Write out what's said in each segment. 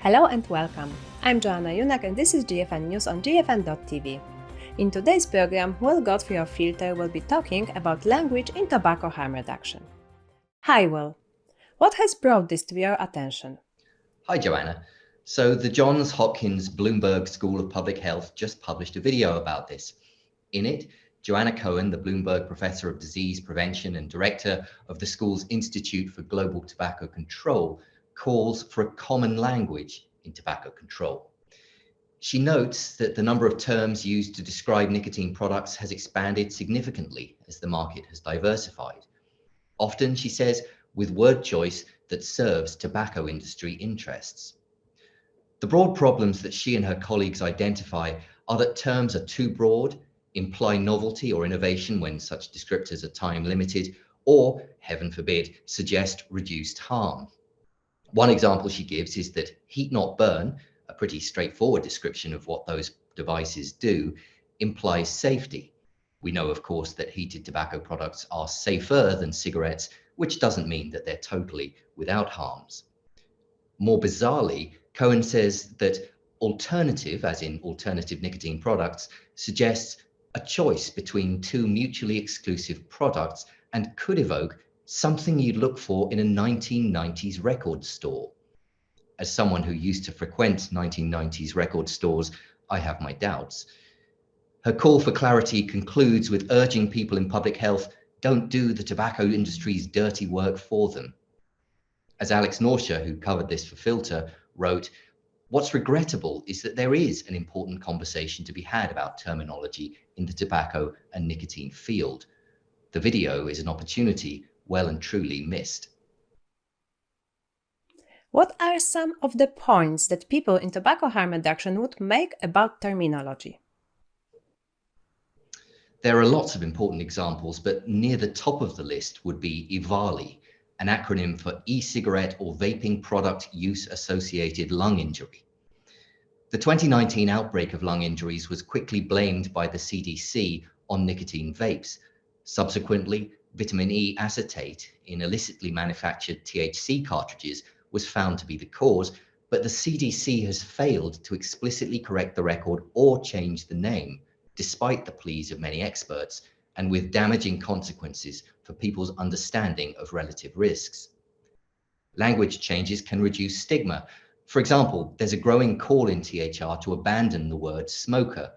Hello and welcome. I'm Joanna Junak and this is GFN News on GFN.tv. In today's program, Will Godfrey of Filter will be talking about language in tobacco harm reduction. Hi Will, what has brought this to your attention? Hi Joanna. So the Johns Hopkins Bloomberg School of Public Health just published a video about this. In it, Joanna Cohen, the Bloomberg Professor of Disease Prevention and Director of the school's Institute for Global Tobacco Control, calls for a common language in tobacco control. She notes that the number of terms used to describe nicotine products has expanded significantly as the market has diversified. Often, she says, with word choice that serves tobacco industry interests. The broad problems that she and her colleagues identify are that terms are too broad, imply novelty or innovation when such descriptors are time limited, or, heaven forbid, suggest reduced harm. One example she gives is that heat not burn, a pretty straightforward description of what those devices do, implies safety. We know, of course, that heated tobacco products are safer than cigarettes, which doesn't mean that they're totally without harms. More bizarrely, Cohen says that alternative, as in alternative nicotine products, suggests a choice between two mutually exclusive products and could evoke something you'd look for in a 1990s record store. As someone who used to frequent 1990s record stores, I have my doubts. Her call for clarity concludes with urging people in public health don't do the tobacco industry's dirty work for them. As Alex Norsha, who covered this for Filter, wrote, "What's regrettable is that there is an important conversation to be had about terminology in the tobacco and nicotine field. The video is an opportunity well and truly missed." What are some of the points that people in tobacco harm reduction would make about terminology? There are lots of important examples, but near the top of the list would be EVALI, an acronym for e-cigarette or vaping product use associated lung injury. The 2019 outbreak of lung injuries was quickly blamed by the CDC on nicotine vapes. Subsequently, vitamin E acetate in illicitly manufactured THC cartridges was found to be the cause, but the CDC has failed to explicitly correct the record or change the name, despite the pleas of many experts, and with damaging consequences for people's understanding of relative risks. Language changes can reduce stigma. For example, there's a growing call in THR to abandon the word smoker.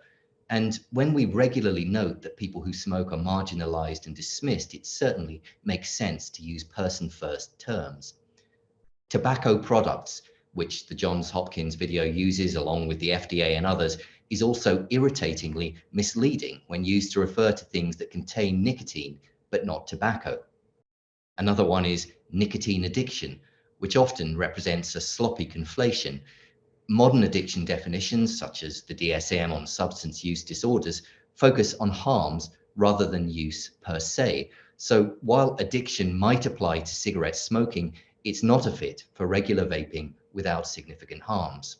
And when we regularly note that people who smoke are marginalized and dismissed, it certainly makes sense to use person-first terms. Tobacco products, which the Johns Hopkins video uses along with the FDA and others, is also irritatingly misleading when used to refer to things that contain nicotine, but not tobacco. Another one is nicotine addiction, which often represents a sloppy conflation. Modern addiction definitions, such as the DSM on substance use disorders, focus on harms rather than use per se. So while addiction might apply to cigarette smoking, it's not a fit for regular vaping without significant harms.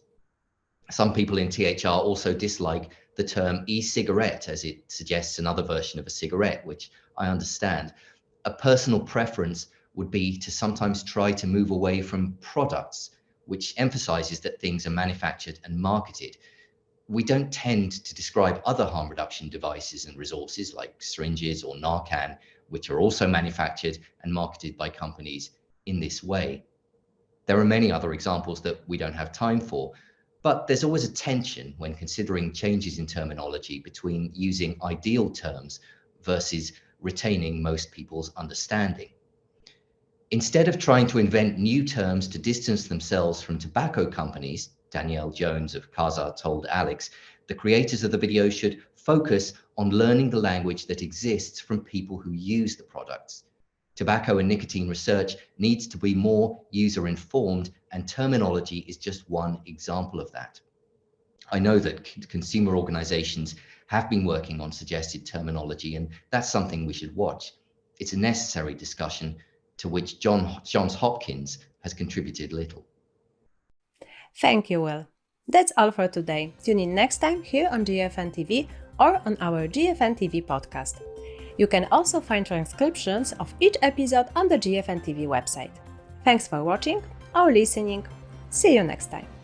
Some people in THR also dislike the term e-cigarette as it suggests another version of a cigarette, which I understand. A personal preference would be to sometimes try to move away from products, which emphasizes that things are manufactured and marketed. We don't tend to describe other harm reduction devices and resources like syringes or Narcan, which are also manufactured and marketed by companies in this way. There are many other examples that we don't have time for, but there's always a tension when considering changes in terminology between using ideal terms versus retaining most people's understanding. Instead of trying to invent new terms to distance themselves from tobacco companies, Danielle Jones of Kazaa told Alex, the creators of the video should focus on learning the language that exists from people who use the products. Tobacco and nicotine research needs to be more user-informed, and terminology is just one example of that. I know that consumer organizations have been working on suggested terminology, and that's something we should watch. It's a necessary discussion to which Johns Hopkins has contributed little. Thank you, Will. That's all for today. Tune in next time here on GFN TV or on our GFN TV podcast. You can also find transcriptions of each episode on the GFN TV website. Thanks for watching or listening. See you next time.